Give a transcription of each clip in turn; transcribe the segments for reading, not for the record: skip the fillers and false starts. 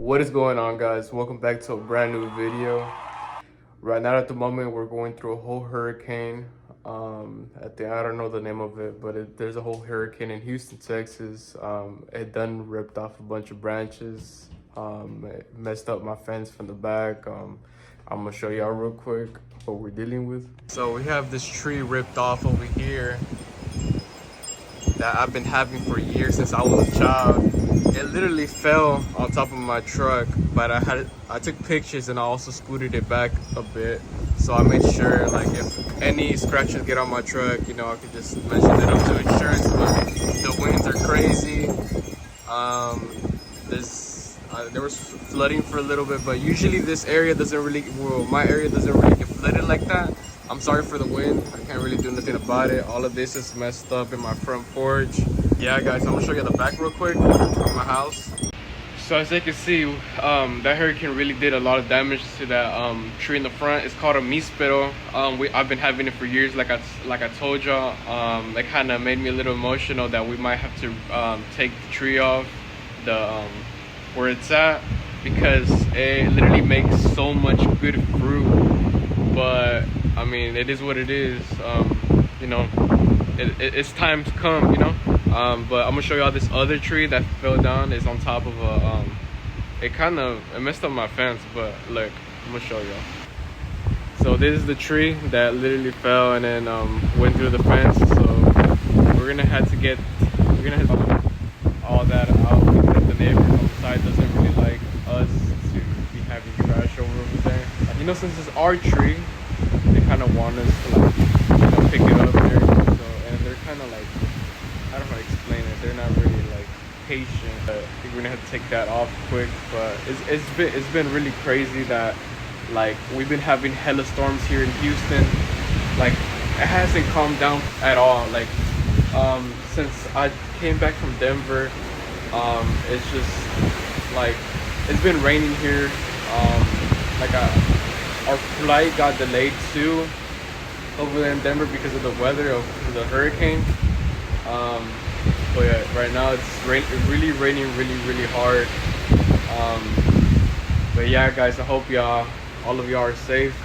What is going on, guys? Welcome back to a brand new video. Right now at the moment we're going through a whole hurricane. I don't know the name of it, but there's a whole hurricane in Houston, Texas. It done ripped off a bunch of branches. It messed up my fence from the back. I'm gonna show y'all real quick what we're dealing with. So we have this tree ripped off over here that I've been having for years, since I was a child. It literally fell on top of my truck, but I took pictures and I also scooted it back a bit, so I made sure, like, if any scratches get on my truck, you know, I could just mention it up to insurance. But the winds are crazy. There was flooding for a little bit, but usually this area doesn't really, my area doesn't really get flooded like that. I'm sorry for the wind. I can't really do nothing about it. All of this is messed up in my front porch. Yeah, guys, I'm gonna show you the back real quick of my house. So as you can see, that hurricane really did a lot of damage to that tree in the front. It's called a mispero. I've been having it for years, like I told y'all. It kind of made me a little emotional that we might have to take the tree off where it's at, because it literally makes so much good fruit. But I mean, it is what it is. You know, it's time to come, you know. But I'm gonna show y'all this other tree that fell down. It's on top of a it messed up my fence, but look, I'm gonna show y'all. So this is the tree that literally fell and then went through the fence. So we're gonna have to all that out, because the neighbors on the side doesn't really like us to be having trash over there. You know, since it's our tree, they kind of want us to, like, you know, pick it up and everything. So, and they're kind of like, I don't know how to explain it. They're not really like patient. I think we're gonna have to take that off quick. But it's been really crazy that, like, we've been having hella storms here in Houston. Like, it hasn't calmed down at all. Like, since I came back from Denver, it's just like, it's been raining here. Our flight got delayed too over there in Denver because of the weather of the hurricane. But yeah, right now it's really raining really hard. But yeah, guys, I hope all of y'all are safe.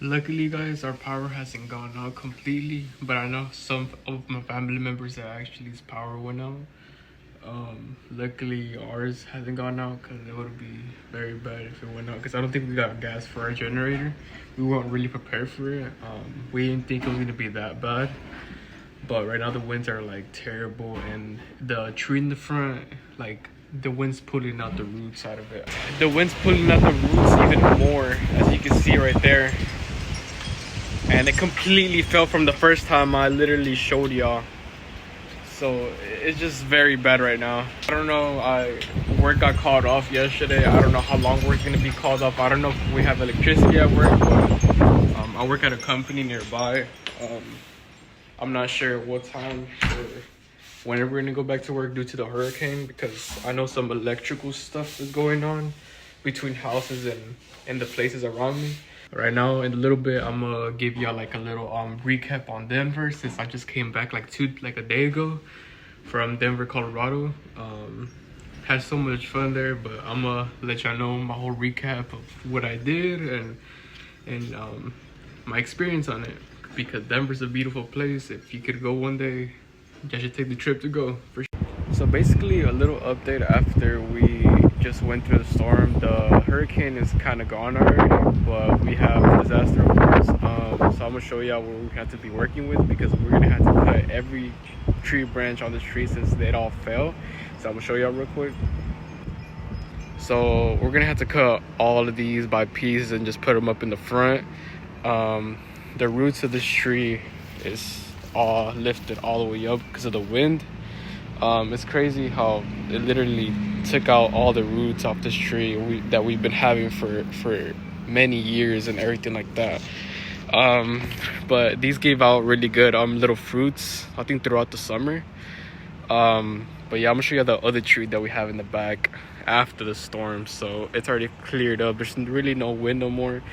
Luckily, guys, our power hasn't gone out completely, but I know some of my family members that actually his power went out. Luckily ours hasn't gone out, because it would be very bad if it went out, because I don't think we got gas for our generator. We weren't really prepared for it. We didn't think it was gonna be that bad, but right now the winds are like terrible, and the tree in the front, like, the wind's pulling out the roots out of it. The wind's pulling out the roots even more, as you can see right there, and it completely fell from the first time I literally showed y'all. So it's just very bad right now. I don't know, work got called off yesterday. I don't know how long work's gonna be called off. I don't know if we have electricity at work, but I work at a company nearby. I'm not sure what time or whenever we're gonna go back to work due to the hurricane, because I know some electrical stuff is going on between houses and the places around me. Right now, in a little bit, I'm gonna give y'all like a little recap on Denver, since I just came back like a day ago from Denver, Colorado. Had so much fun there, but I'm gonna let y'all know my whole recap of what I did and my experience on it, because Denver's a beautiful place. If you could go one day, you should take the trip to go, for sure. So basically, a little update after we just went through the storm. The hurricane is kind of gone already, but we have disaster alerts. So I'm gonna show y'all what we have to be working with, because we're gonna have to cut every tree branch on the tree since they all fell. So I'm gonna show y'all real quick. So we're gonna have to cut all of these by pieces and just put them up in the front. The roots of this tree is all lifted all the way up because of the wind. It's crazy how it literally took out all the roots off this tree that we've been having for many years and everything like that. But these gave out really good little fruits, I think, throughout the summer. But yeah, I'm gonna show you the other tree that we have in the back after the storm. So it's already cleared up. There's really no wind no more.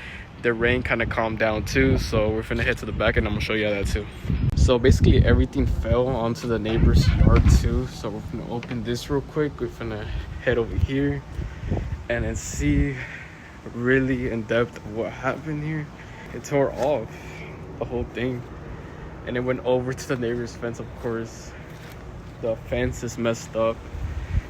The rain kind of calmed down too, so we're finna head to the back and I'm gonna show you that too. So basically everything fell onto the neighbor's yard too. So we're gonna open this real quick. We're gonna head over here and then see really in depth of what happened here. It tore off the whole thing, and it went over to the neighbor's fence. Of course, the fence is messed up.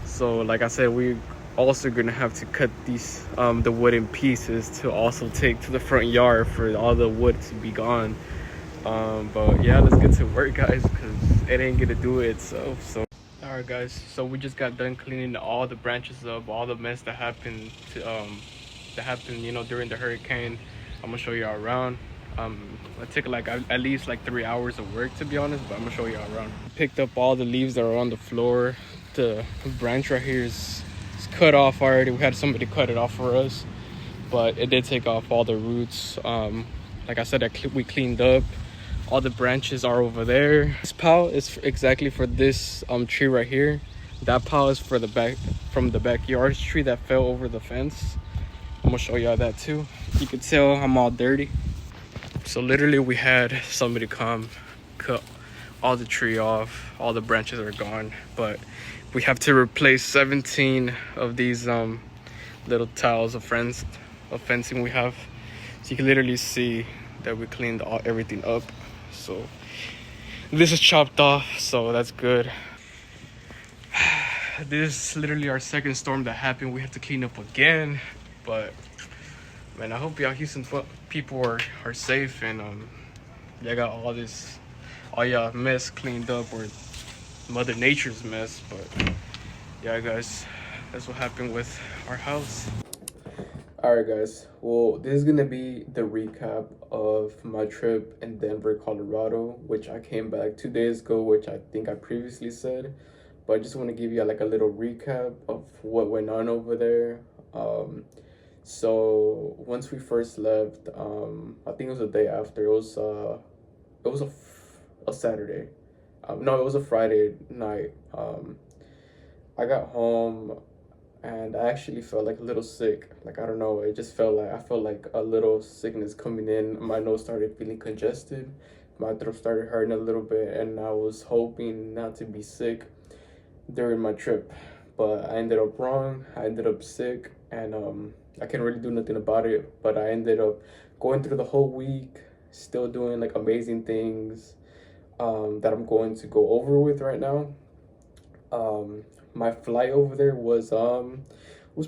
So like I said, we also gonna have to cut these the wooden pieces to also take to the front yard for all the wood to be gone. But yeah, let's get to work, guys, because it ain't gonna do it itself. So all right, guys, so we just got done cleaning all the branches up, all the mess that happened during the hurricane. I'm gonna show you all around. It took like at least like 3 hours of work, to be honest, but I'm gonna show you all around. Picked up all the leaves that are on the floor. The branch right here is cut off already. We had somebody cut it off for us, but it did take off all the roots. Like I said, we cleaned up. All the branches are over there. This pile is exactly for this tree right here. That pile is for the backyard tree that fell over the fence. I'm gonna show y'all that too. You can tell I'm all dirty. So literally we had somebody come cut all the tree off. All the branches are gone, but we have to replace 17 of these little tiles of fencing we have. So you can literally see that we cleaned everything up. So this is chopped off, so that's good. This is literally our second storm that happened. We have to clean up again, but man, I hope y'all Houston people are safe, and y'all got all y'all mess cleaned up, or Mother Nature's mess. But yeah, guys, that's what happened with our house. All right, guys, well, this is gonna be the recap of my trip in Denver, Colorado, which I came back 2 days ago, which I think I previously said, but I just want to give you like a little recap of what went on over there. So once we first left, I think it was the day after. It was a Saturday. No, it was a Friday night. I got home and I actually felt like a little sick. Like, I don't know, I felt like a little sickness coming in. My nose started feeling congested. My throat started hurting a little bit, and I was hoping not to be sick during my trip. But I ended up wrong. I ended up sick, and I can't really do nothing about it. But I ended up going through the whole week, still doing like amazing things that I'm going to go over with right now. My flight over there was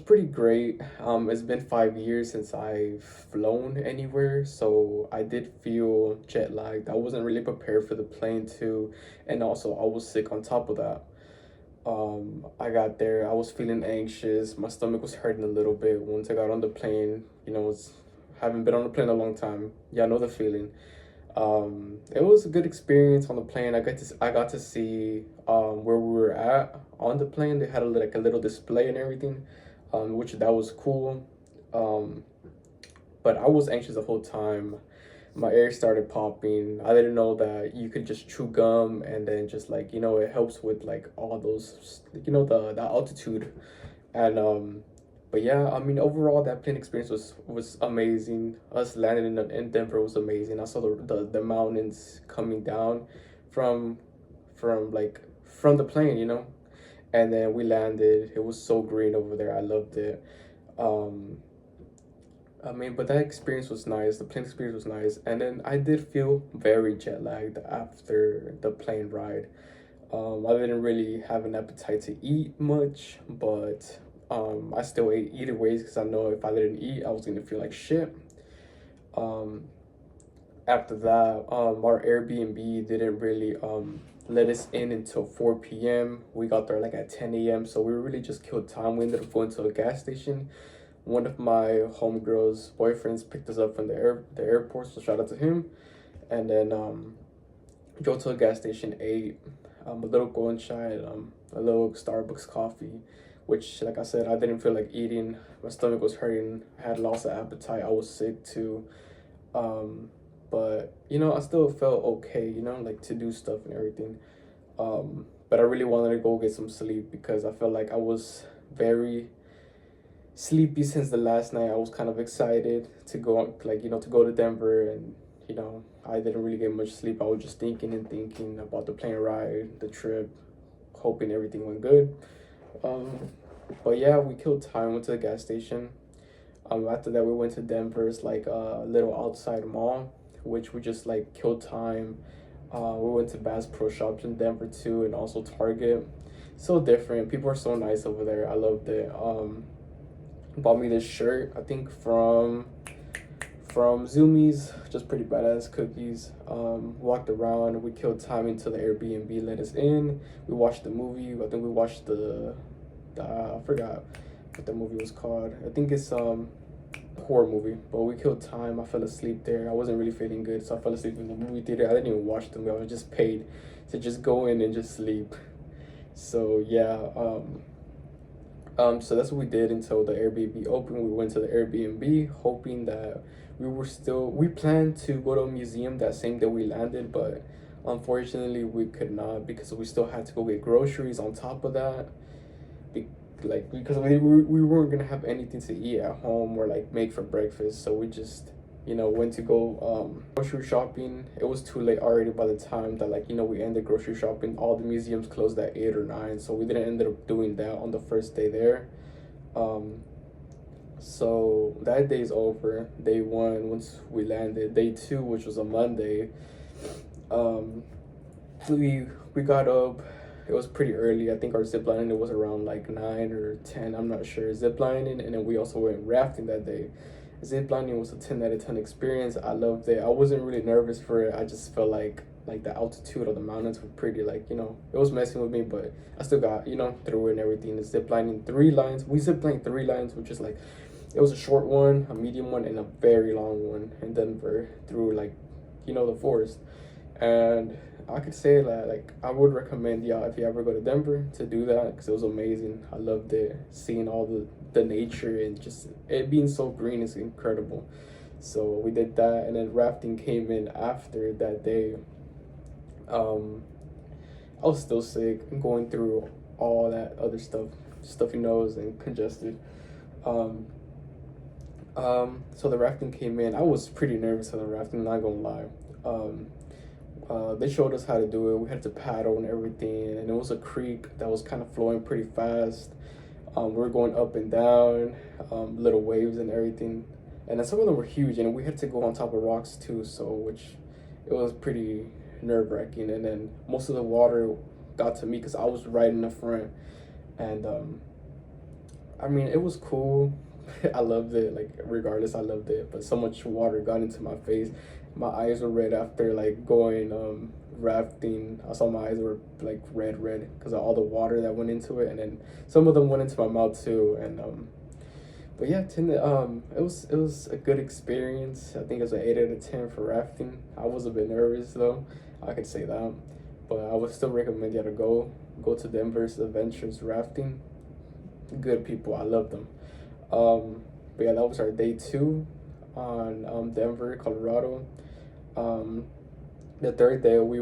pretty great. It's been 5 years since I've flown anywhere, so I did feel jet lagged. I wasn't really prepared for the plane too, and also I was sick on top of that. I got there, I was feeling anxious. My stomach was hurting a little bit once I got on the plane. Haven't been on a plane a long time. Yeah, I know the feeling. It was a good experience on the plane. I got to see where we were at on the plane. They had a little display and everything, which that was cool. But I was anxious the whole time. My ear started popping. I didn't know that you could just chew gum and then just it helps with like all those the altitude. And but yeah, I mean, overall that plane experience was amazing. Us landing in Denver was amazing. I saw the mountains coming down from from the plane, and then we landed. It was so green over there. I loved it. I mean, but that experience was nice. The plane experience was nice. And then I did feel very jet lagged after the plane ride. I didn't really have an appetite to eat much, but I still ate either ways because I know if I didn't eat, I was going to feel like shit. After that, our Airbnb didn't really let us in until 4 p.m. We got there like at 10 a.m. So we really just killed time. We ended up going to a gas station. One of my homegirl's boyfriends picked us up from the airport, so shout out to him. And then go to a gas station, ate a little golden chai, a little Starbucks coffee, which, like I said, I didn't feel like eating. My stomach was hurting. I had lost of appetite. I was sick too. But I still felt okay, like to do stuff and everything. But I really wanted to go get some sleep because I felt like I was very sleepy since the last night. I was kind of excited to go, to go to Denver and I didn't really get much sleep. I was just thinking and thinking about the plane ride, the trip, hoping everything went good. Um, but yeah, we killed time, went to the gas station. After that, we went to Denver's like little outside mall, which we just like killed time. We went to Bass Pro Shops in Denver too, and also Target. So different. People are so nice over there. I loved it. Bought me this shirt, I think from Zoomies, just pretty badass cookies. Walked around. We killed time until the Airbnb let us in. We watched the movie. I think we watched the I forgot what the movie was called. I think it's horror movie, but we killed time. I fell asleep there. I wasn't really feeling good, so I fell asleep in the movie theater. I didn't even watch the movie. I was just paid to just go in and just sleep. So yeah, so that's what we did until the Airbnb opened. We went to the Airbnb hoping that we planned to go to a museum that same day we landed, but unfortunately we could not because we still had to go get groceries on top of that. Because we weren't gonna have anything to eat at home or like make for breakfast, so we just went to go grocery shopping. It was too late already by the time that we ended grocery shopping. All the museums closed at 8 or 9, so we didn't end up doing that on the first day there. So that day's over. Day 1, once we landed. Day 2, which was a Monday, we got up. It was pretty early. I think our zip lining it was around like 9 or 10. I'm not sure. Zip lining, and then we also went rafting that day. Zip lining was a 10 out of 10 experience. I loved it. I wasn't really nervous for it. I just felt like the altitude of the mountains were pretty it was messing with me, but I still got through it and everything. The zip lining 3 lines. We zip lined 3 lines, which is it was a short one, a medium one, and a very long one in Denver through the forest. And I could say that I would recommend y'all if you ever go to Denver to do that because it was amazing. I loved it. Seeing all the nature and just it being so green is incredible. So we did that, and then rafting came in after that day. I was still sick and going through all that other stuff, stuffy nose and congested. So the rafting came in. I was pretty nervous on the rafting, not gonna lie. They showed us how to do it. We had to paddle and everything, and it was a creek that was kind of flowing pretty fast. We were going up and down, little waves and everything, and then some of them were huge, and we had to go on top of rocks too. So which it was pretty nerve-wracking, and then most of the water got to me because I was right in the front, and I mean it was cool. I loved it. Regardless, I loved it. But so much water got into my face. My eyes were red after going rafting. I saw my eyes were red because of all the water that went into it, and then some of them went into my mouth too. And but yeah, it was a good experience. I think it was an 8 out of 10 for rafting. I was a bit nervous though, I could say that, but I would still recommend you to go to Denver's Adventures Rafting. Good people, I love them. But yeah, that was our day 2 on Denver, Colorado. The third day we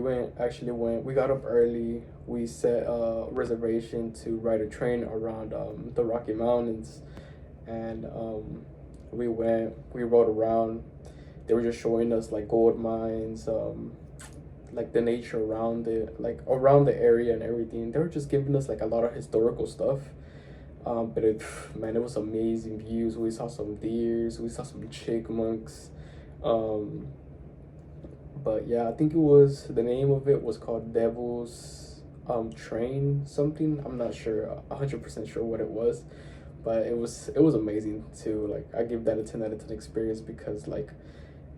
got up early. We set a reservation to ride a train around the Rocky Mountains, and we rode around. They were just showing us gold mines, the nature around it, around the area and everything. They were just giving us a lot of historical stuff. But it was amazing views. We saw some deers, we saw some chipmunks. But yeah, I think the name of it was called Devil's Train something. I'm not sure, 100% sure what it was, but it was amazing too. I give that a 10 out of 10 experience because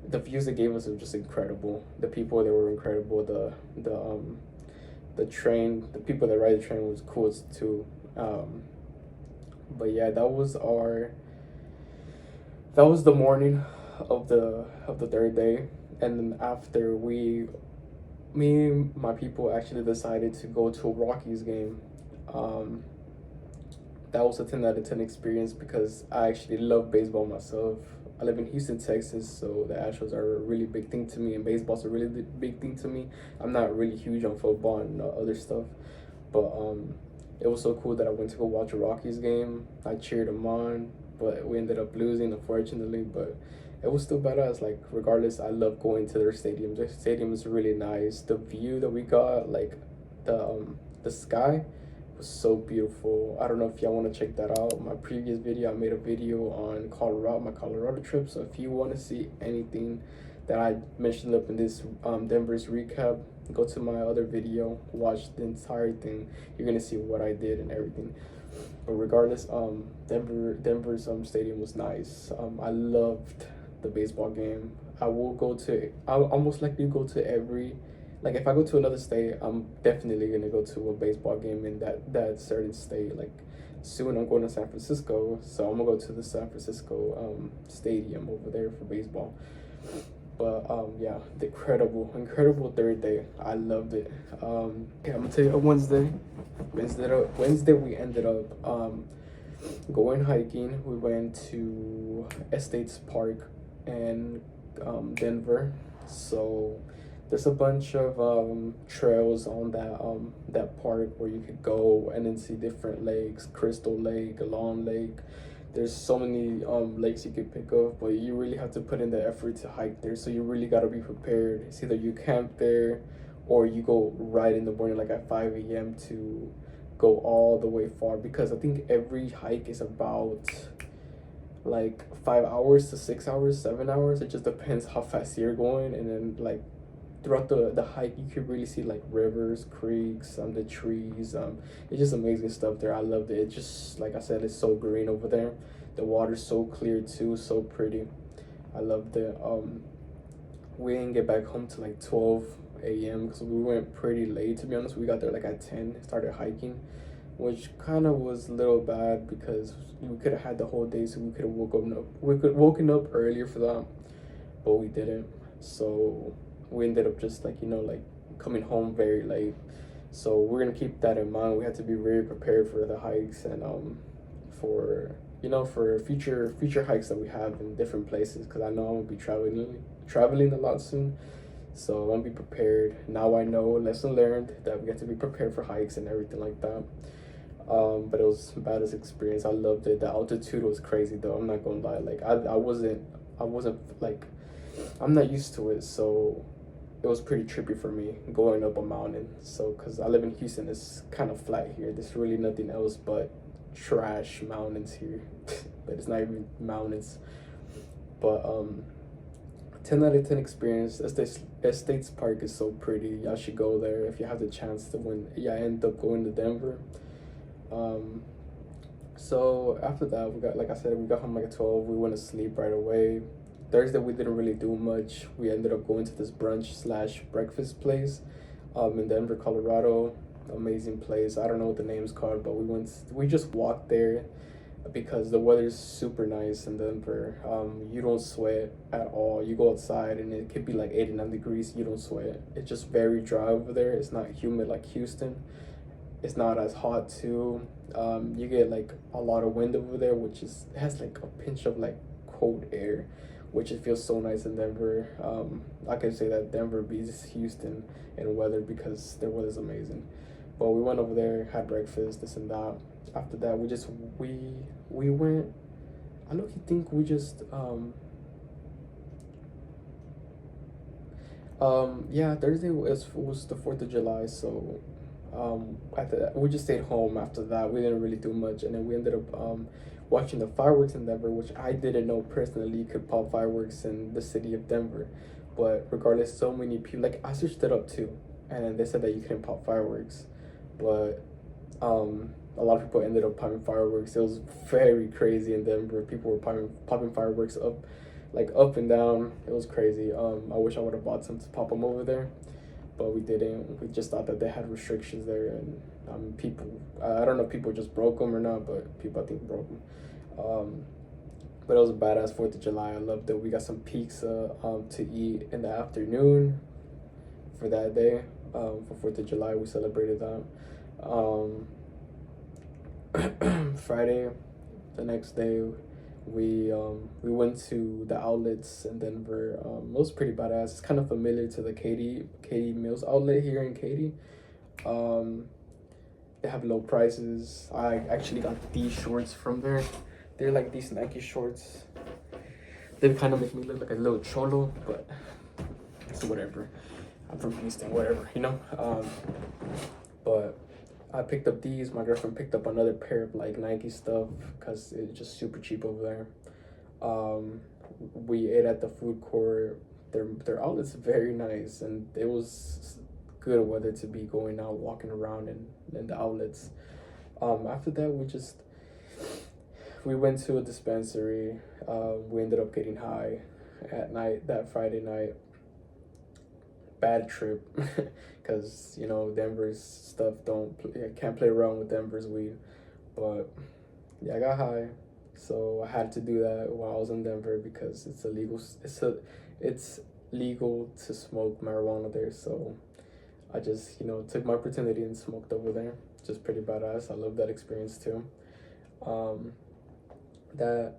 the views they gave us were just incredible. The people, they were incredible. The train, the people that ride the train was cool too. But yeah, that was the morning of the third day, and then after me and my people actually decided to go to a Rockies game. That was a 10 out of 10 experience because I actually love baseball myself. I live in Houston, Texas, so the Astros are a really big thing to me, and baseball's a really big thing to me. I'm not really huge on football and other stuff, but it was so cool that I went to go watch a Rockies game. I cheered them on. but we ended up losing, unfortunately. But it was still badass. Like regardless, I love going to their stadium. Their stadium is really nice. The view that we got, like the sky, was so beautiful. I don't know if y'all want to check that out. My previous video, I made a video on Colorado, my Colorado trip. So if you want to see anything that I mentioned up in this Denver's recap, go to my other video, watch the entire thing. You're gonna see what I did and everything. But regardless, Denver's stadium was nice. I loved the baseball game. I'll almost likely go to every, like if I go to another state, I'm definitely gonna go to a baseball game in that certain state. Like soon I'm going to San Francisco, so I'm gonna go to the San Francisco stadium over there for baseball. But yeah, the incredible third day. I loved it. Okay, I'm gonna tell you Wednesday we ended up going hiking. We went to Estates Park in Denver. So there's a bunch of trails on that park where you could go and then see different lakes, Crystal Lake, Long Lake. There's so many lakes you could pick up, but you really have to put in the effort to hike there. So you really got to be prepared. It's either you camp there or you go right in the morning, like at 5 a.m. to go all the way far, because I think every hike is about like 5 hours to 6 hours, 7 hours. It just depends how fast you're going. And then like throughout the hike, you could really see like rivers, creeks, the trees. It's just amazing stuff there. I loved it. It just, like I said, it's so green over there. The water's so clear too, so pretty. I loved it. We didn't get back home till like 12 a.m. because we went pretty late, to be honest. We got there like at 10, started hiking, which kind of was a little bad because we could have had the whole day, so we could have woken up earlier for that, but we didn't. So we ended up just like coming home very late. So we're gonna keep that in mind. We have to be very prepared for the hikes and for for future hikes that we have in different places, because I know I'm gonna be traveling a lot soon. So I want to be prepared. Now I know, lesson learned, that we have to be prepared for hikes and everything like that. But it was the baddest experience. I loved it. The altitude was crazy though. I'm not gonna lie. Like I wasn't like, I'm not used to it, so it was pretty trippy for me going up a mountain. So because I live in Houston, it's kind of flat here. There's really nothing else but trash mountains here. But it's not even mountains. But 10 out of 10 experience. Estates Park is so pretty. Y'all should go there if you have the chance to. When I end up going to Denver. So after that, we got, like I said, we got home like at 12. We went to sleep right away. Thursday we didn't really do much. We ended up going to this brunch / breakfast place in Denver, Colorado. Amazing place. I don't know what the name's called, but we just walked there because the weather's super nice in Denver. You don't sweat at all. You go outside and it could be like 89 degrees. You don't sweat. It's just very dry over there. It's not humid like Houston. It's not as hot too. You get like a lot of wind over there, which has like a pinch of like cold air, which it feels so nice in Denver. I can say that Denver beats Houston in weather because their weather's amazing. But we went over there, had breakfast, this and that. After that, we went. I don't think we just yeah, Thursday was the 4th of July, so after that we just stayed home. After that, we didn't really do much, and then we ended up watching the fireworks in Denver, which I didn't know personally you could pop fireworks in the city of Denver. But regardless, so many people, like I searched it up too, and they said that you couldn't pop fireworks, but a lot of people ended up popping fireworks. It was very crazy in Denver. People were popping fireworks up and down. It was crazy. I wish I would have bought some to pop them over there, but we didn't. We just thought that they had restrictions there, and people, I don't know if people just broke them or not, but people I think broke them. But it was a badass 4th of July. I loved it. We got some pizza to eat in the afternoon for that day. For 4th of July, we celebrated that. Friday, the next day, we went to the outlets in Denver. It was pretty badass. It's kind of familiar to the Katy Mills outlet here in Katy. They have low prices. I actually got these shorts from there. They're like these Nike shorts. They kind of make me look like a little cholo, but it's whatever. I'm from Houston, whatever, you know. But I picked up these. My girlfriend picked up another pair of like Nike stuff because it's just super cheap over there. We ate at the food court. Their outlet's very nice, and it was good weather to be going out walking around in the outlets. After that, we went to a dispensary. We ended up getting high at night that Friday night. Bad trip, because you know Denver's stuff can't play around with Denver's weed, but yeah, I got high, so I had to do that while I was in Denver because it's illegal. It's legal to smoke marijuana there, so I just took my opportunity and smoked over there. Just pretty badass. I love that experience too. Um, that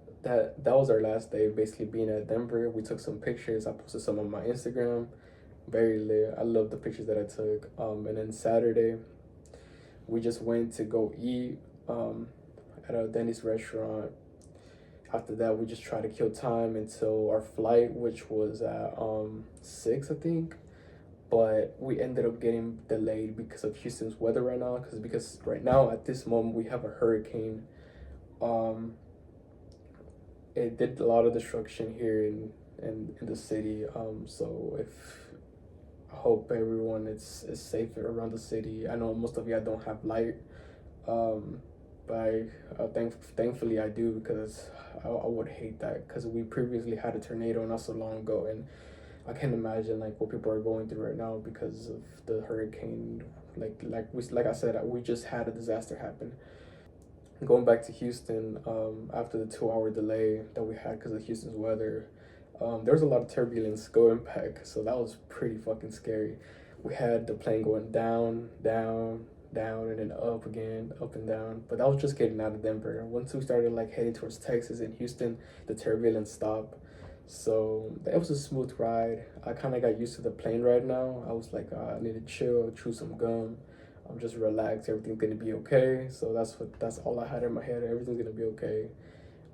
was our last day basically being at Denver. We took some pictures. I posted some on my Instagram. Very lit. I love the pictures that I took. And then Saturday, we just went to go eat at a Denny's restaurant. After that, we just tried to kill time until our flight, which was at 6, I think. But we ended up getting delayed because of Houston's weather right now. Because right now at this moment we have a hurricane. It did a lot of destruction here in the city. So I hope everyone is safe around the city. I know most of y'all don't have light, but thankfully I do, because I would hate that, because we previously had a tornado not so long ago, and I can't imagine like what people are going through right now because of the hurricane. Like I said, we just had a disaster happen. Going back to Houston, after the 2-hour delay that we had because of Houston's weather, there was a lot of turbulence going back, so that was pretty fucking scary. We had the plane going down, down, down, and then up again, up and down. But that was just getting out of Denver. Once we started like heading towards Texas and Houston, the turbulence stopped. So it was a smooth ride. I kind of got used to the plane ride now. I was like, I need to chill, chew some gum. I'm just relaxed. Everything's gonna be okay. So that's all I had in my head. Everything's gonna be okay.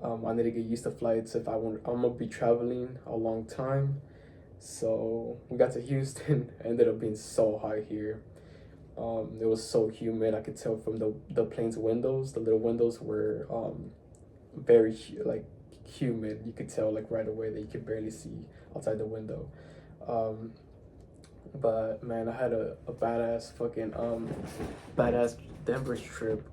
I need to get used to flights if I'm gonna be traveling a long time. So we got to Houston. Ended up being so hot here. It was so humid. I could tell from the plane's windows. The little windows were very like humid. You could tell like right away that you could barely see outside the window. But man, I had a badass fucking badass Denver trip.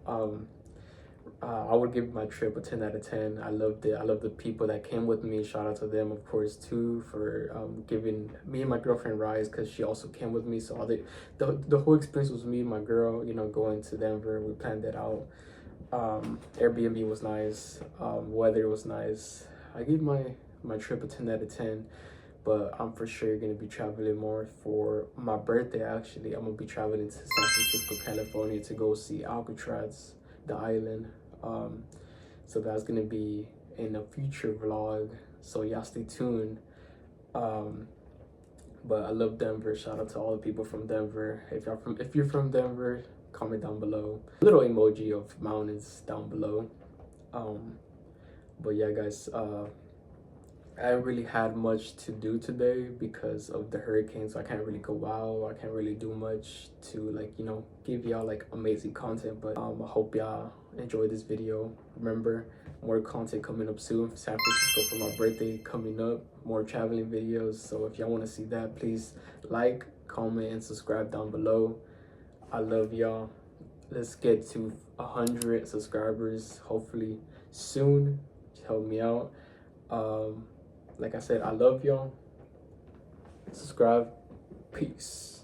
I would give my trip a 10 out of 10. I loved it. I love the people that came with me. Shout out to them, of course, too, for giving me and my girlfriend rides, because she also came with me. So the whole experience was me and my girl, going to Denver. We planned it out. Airbnb was nice. Weather was nice. I gave my trip a 10 out of 10. But I'm for sure gonna be traveling more for my birthday. Actually, I'm gonna be traveling to San Francisco, California to go see Alcatraz, the island. So that's gonna be in a future vlog. So y'all stay tuned. But I love Denver. Shout out to all the people from Denver. If you're from Denver, comment down below. A little emoji of mountains down below. But yeah, guys. I haven't really had much to do today because of the hurricane, so I can't really go out. I can't really do much to give y'all like amazing content. But I hope y'all enjoyed this video. Remember, more content coming up soon. San Francisco for my birthday coming up. More traveling videos. So if y'all want to see that, please like, comment, and subscribe down below. I love y'all. Let's get to 100 subscribers hopefully soon. Help me out. Like I said, I love y'all. Subscribe. Peace.